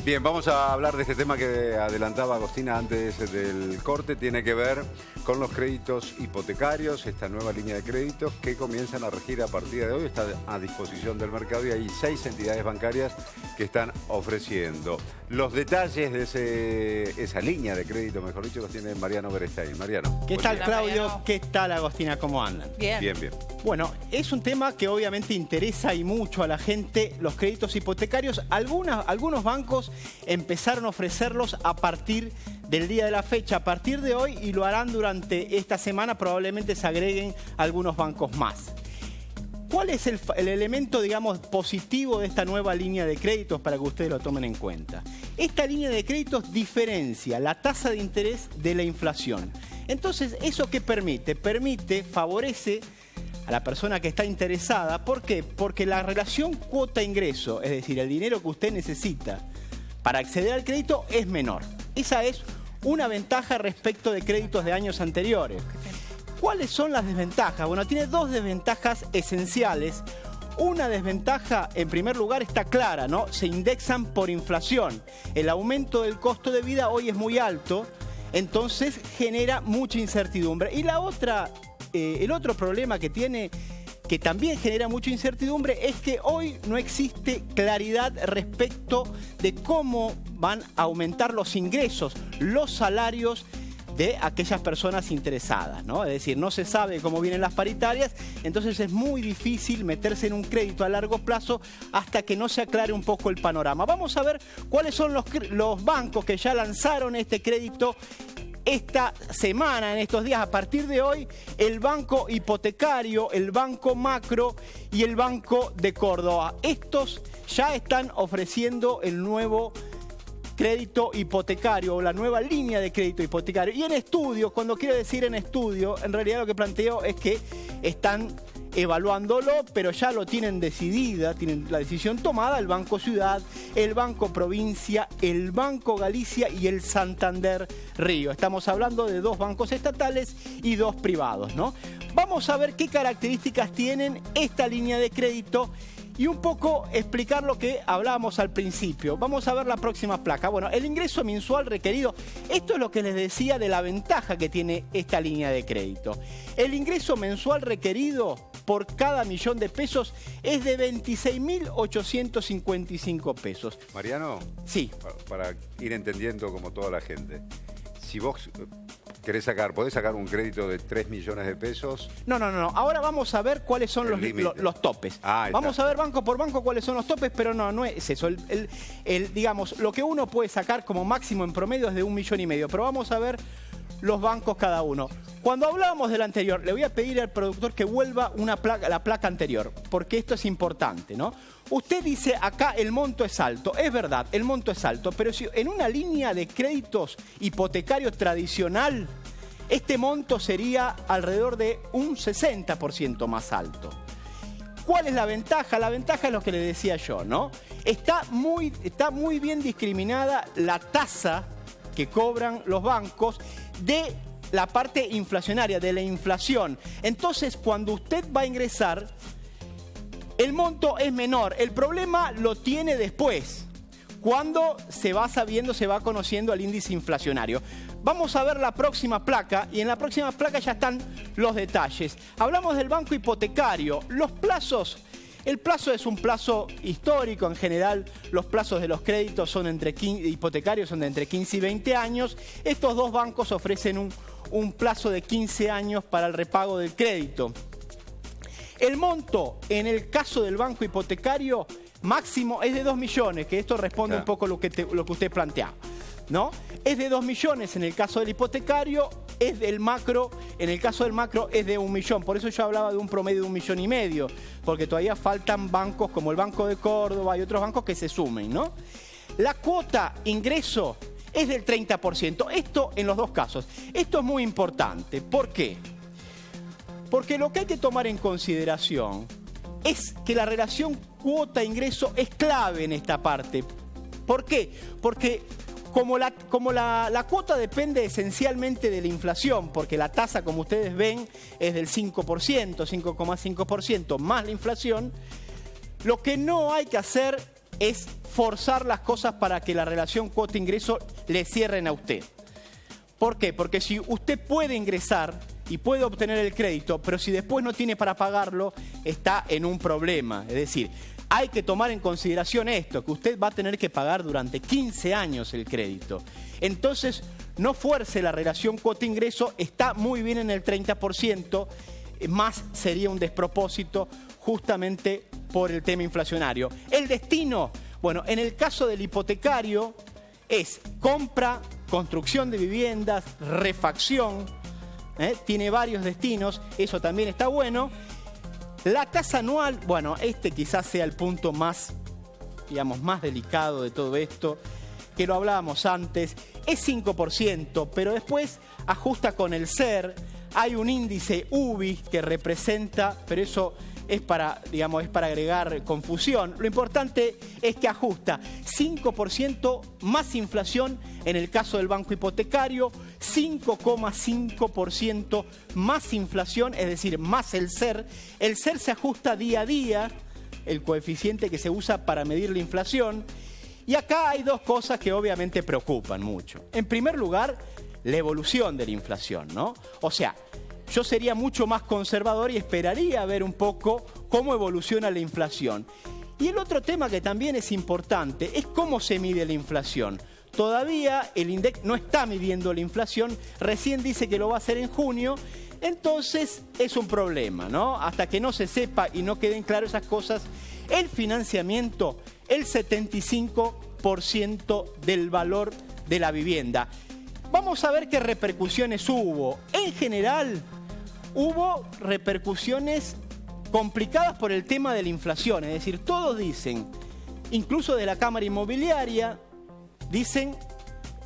Bien, vamos a hablar de este tema que adelantaba Agostina antes del corte. Tiene que ver con los créditos hipotecarios, esta nueva línea de créditos que comienzan a regir a partir de hoy. Está a disposición del mercado y hay 6 entidades bancarias que están ofreciendo. Los detalles de esa línea de crédito, mejor dicho, los tiene Mariano Beristain. Mariano. ¿Qué tal, día. Claudio? ¿Qué tal, Agostina? ¿Cómo andan? Bien. Bien, bien. Bueno, es un tema que obviamente interesa y mucho a la gente, los créditos hipotecarios. Algunos bancos empezaron a ofrecerlos a partir del día de la fecha, a partir de hoy, y lo harán durante esta semana. Probablemente se agreguen algunos bancos más. ¿Cuál es el elemento, digamos, positivo de esta nueva línea de créditos para que ustedes lo tomen en cuenta? Esta línea de créditos diferencia la tasa de interés de la inflación. Entonces, ¿eso qué permite? Favorece a la persona que está interesada. ¿Por qué? Porque la relación cuota-ingreso, es decir, el dinero que usted necesita para acceder al crédito, es menor. Esa es una ventaja respecto de créditos de años anteriores. ¿Cuáles son las desventajas? Bueno, tiene 2 desventajas esenciales. Una desventaja, en primer lugar, está clara, ¿no? Se indexan por inflación. El aumento del costo de vida hoy es muy alto, entonces genera mucha incertidumbre. Y la otra, el otro problema que tiene, que también genera mucha incertidumbre, es que hoy no existe claridad respecto de cómo van a aumentar los ingresos, los salarios de aquellas personas interesadas, ¿no? Es decir, no se sabe cómo vienen las paritarias, entonces es muy difícil meterse en un crédito a largo plazo hasta que no se aclare un poco el panorama. Vamos a ver cuáles son los bancos que ya lanzaron este crédito esta semana, en estos días. A partir de hoy, el Banco Hipotecario, el Banco Macro y el Banco de Córdoba. Estos ya están ofreciendo el nuevo crédito hipotecario o la nueva línea de crédito hipotecario. Y en estudio, cuando quiero decir en estudio, en realidad lo que planteo es que están evaluándolo, pero ya lo tienen decidida, tienen la decisión tomada, el Banco Ciudad, el Banco Provincia, el Banco Galicia y el Santander Río. Estamos hablando de 2 bancos estatales y 2 privados, ¿no? Vamos a ver qué características tienen esta línea de crédito y un poco explicar lo que hablábamos al principio. Vamos a ver la próxima placa. Bueno, el ingreso mensual requerido. Esto es lo que les decía de la ventaja que tiene esta línea de crédito. El ingreso mensual requerido por cada millón de pesos es de 26.855 pesos. Mariano, sí, para ir entendiendo como toda la gente, si vos podés sacar un crédito de 3 millones de pesos. No. Ahora vamos a ver cuáles son los topes. Vamos a ver banco por banco cuáles son los topes, pero no es eso. Digamos, lo que uno puede sacar como máximo en promedio es de 1,5 millones. Pero vamos a ver los bancos cada uno. Cuando hablábamos del anterior, le voy a pedir al productor que vuelva la placa anterior, porque esto es importante, ¿no? Usted dice acá el monto es alto. Es verdad, el monto es alto, pero si en una línea de créditos hipotecarios tradicional, este monto sería alrededor de un 60% más alto. ¿Cuál es la ventaja? La ventaja es lo que le decía yo, ¿no? Está muy bien discriminada la tasa que cobran los bancos de la parte inflacionaria, de la inflación. Entonces, cuando usted va a ingresar, el monto es menor. El problema lo tiene después, cuando se va conociendo el índice inflacionario. Vamos a ver la próxima placa, y en la próxima placa ya están los detalles. Hablamos del banco hipotecario. Los plazos. El plazo es un plazo histórico. En general, los plazos de los créditos hipotecarios son de entre 15 y 20 años. Estos 2 bancos ofrecen un plazo de 15 años para el repago del crédito. El monto, en el caso del banco hipotecario, máximo es de 2 millones, que esto responde un poco lo que usted planteaba, ¿no? Es de 2 millones en el caso del hipotecario, es del macro, en el caso del macro es de 1 millón. Por eso yo hablaba de un promedio de 1,5 millones, porque todavía faltan bancos como el Banco de Córdoba y otros bancos que se sumen, ¿no? La cuota ingreso es del 30%. Esto en los 2 casos. Esto es muy importante. ¿Por qué? Porque lo que hay que tomar en consideración es que la relación cuota-ingreso es clave en esta parte. ¿Por qué? Porque como la cuota depende esencialmente de la inflación, porque la tasa, como ustedes ven, es del 5%, 5,5% más la inflación, lo que no hay que hacer es forzar las cosas para que la relación cuota-ingreso le cierren a usted. ¿Por qué? Porque si usted puede ingresar y puede obtener el crédito, pero si después no tiene para pagarlo, está en un problema. Es decir, hay que tomar en consideración esto, que usted va a tener que pagar durante 15 años el crédito. Entonces, no fuerce la relación cuota-ingreso, está muy bien en el 30%, más sería un despropósito justamente por el tema inflacionario. El destino, bueno, en el caso del hipotecario es compra, construcción de viviendas, refacción, tiene varios destinos, eso también está bueno. La tasa anual, bueno, este quizás sea el punto más, digamos, más delicado de todo esto, que lo hablábamos antes, es 5%, pero después ajusta con el SER, hay un índice UBI que representa, pero eso es para, digamos, es para agregar confusión. Lo importante es que ajusta 5% más inflación en el caso del banco hipotecario, 5,5% más inflación, es decir, más el SER. El SER se ajusta día a día, el coeficiente que se usa para medir la inflación. Y acá hay dos cosas que obviamente preocupan mucho. En primer lugar, la evolución de la inflación, ¿no? O sea, yo sería mucho más conservador y esperaría ver un poco cómo evoluciona la inflación. Y el otro tema que también es importante es cómo se mide la inflación. Todavía el INDEC no está midiendo la inflación, recién dice que lo va a hacer en junio, entonces es un problema, ¿no? Hasta que no se sepa y no queden claras esas cosas, el financiamiento, el 75% del valor de la vivienda. Vamos a ver qué repercusiones hubo. En general, hubo repercusiones complicadas por el tema de la inflación. Es decir, todos dicen, incluso de la Cámara Inmobiliaria, dicen,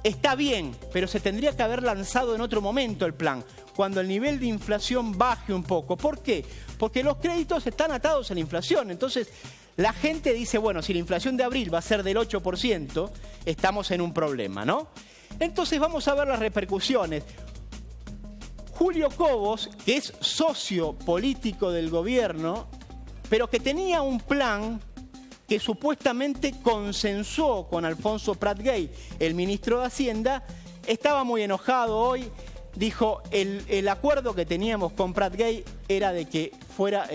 está bien, pero se tendría que haber lanzado en otro momento el plan, cuando el nivel de inflación baje un poco. ¿Por qué? Porque los créditos están atados a la inflación. Entonces, la gente dice, bueno, si la inflación de abril va a ser del 8%, estamos en un problema, ¿no? Entonces vamos a ver las repercusiones. Julio Cobos, que es socio político del gobierno, pero que tenía un plan que supuestamente consensuó con Alfonso Prat-Gay, el ministro de Hacienda, estaba muy enojado hoy. Dijo, el acuerdo que teníamos con Prat-Gay era de que fuera,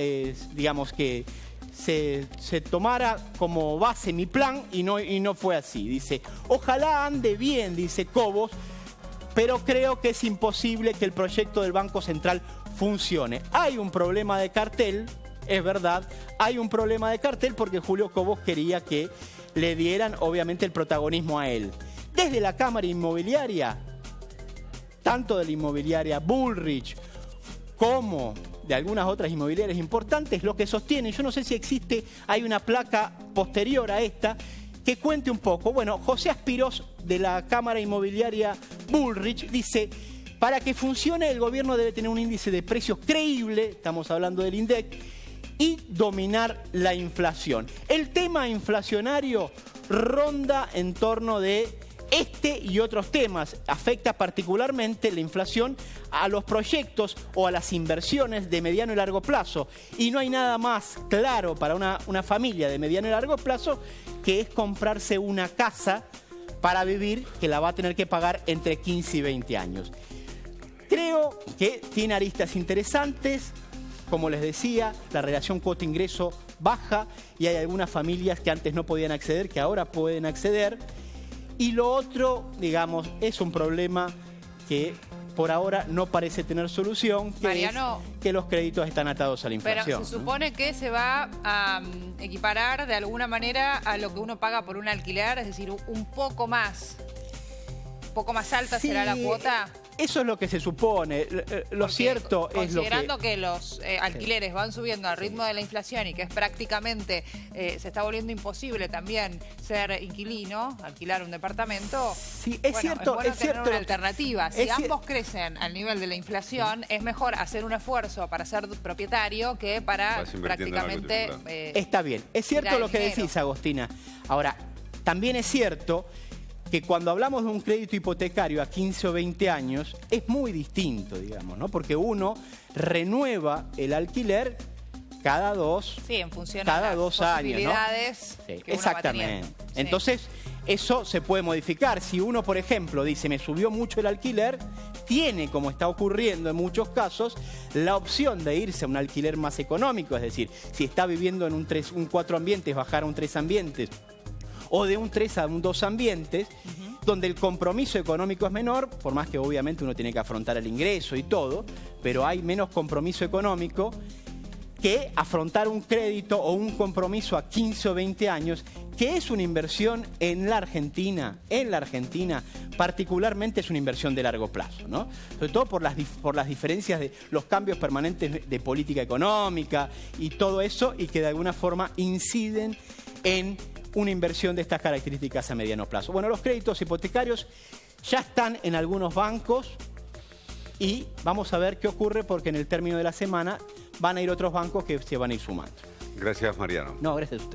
digamos, que se tomara como base mi plan y no fue así. Dice, ojalá ande bien, dice Cobos, pero creo que es imposible que el proyecto del Banco Central funcione. Hay un problema de cartel, es verdad, hay un problema de cartel porque Julio Cobos quería que le dieran obviamente el protagonismo a él. Desde la Cámara Inmobiliaria, tanto de la inmobiliaria Bullrich como de algunas otras inmobiliarias importantes, lo que sostienen, yo no sé si existe, hay una placa posterior a esta, que cuente un poco. Bueno, José Aspirós, de la Cámara Inmobiliaria Bullrich, dice, para que funcione el gobierno debe tener un índice de precios creíble, estamos hablando del INDEC, y dominar la inflación. El tema inflacionario ronda en torno de este y otros temas. Afecta particularmente la inflación a los proyectos o a las inversiones de mediano y largo plazo. Y no hay nada más claro para una familia de mediano y largo plazo que es comprarse una casa para vivir, que la va a tener que pagar entre 15 y 20 años. Creo que tiene aristas interesantes. Como les decía, la relación cuota-ingreso baja y hay algunas familias que antes no podían acceder, que ahora pueden acceder. Y lo otro, digamos, es un problema que por ahora no parece tener solución, que Mariano, es que los créditos están atados a la inflación. Pero se supone, ¿no?, que se va a equiparar de alguna manera a lo que uno paga por un alquiler, es decir, un poco más alta será la cuota. Eso es lo que se supone. Lo cierto es lo que... Considerando que los alquileres van subiendo al ritmo de la inflación y que es prácticamente, se está volviendo imposible también ser inquilino, alquilar un departamento. Sí, es cierto. Es bueno es tener cierto, una alternativa. Si ambos crecen al nivel de la inflación, es mejor hacer un esfuerzo para ser propietario que para prácticamente... está bien. Es cierto lo que decís, Agostina. Ahora, también es cierto que cuando hablamos de un crédito hipotecario a 15 o 20 años, es muy distinto, digamos, ¿no? Porque uno renueva el alquiler cada dos, Sí, en función cada de las 2 años, ¿no? posibilidades Sí, que uno va exactamente. teniendo. Sí. Entonces, eso se puede modificar. Si uno, por ejemplo, dice, me subió mucho el alquiler, tiene, como está ocurriendo en muchos casos, la opción de irse a un alquiler más económico. Es decir, si está viviendo en un 4 ambientes, bajar a un 3 ambientes, o de un 3 a un 2 ambientes, donde el compromiso económico es menor, por más que obviamente uno tiene que afrontar el ingreso y todo, pero hay menos compromiso económico que afrontar un crédito o un compromiso a 15 o 20 años, que es una inversión en la Argentina, particularmente es una inversión de largo plazo, ¿no? Sobre todo por las diferencias de los cambios permanentes de política económica y todo eso, y que de alguna forma inciden en una inversión de estas características a mediano plazo. Bueno, los créditos hipotecarios ya están en algunos bancos y vamos a ver qué ocurre, porque en el término de la semana van a ir otros bancos que se van a ir sumando. Gracias, Mariano. No, gracias a usted.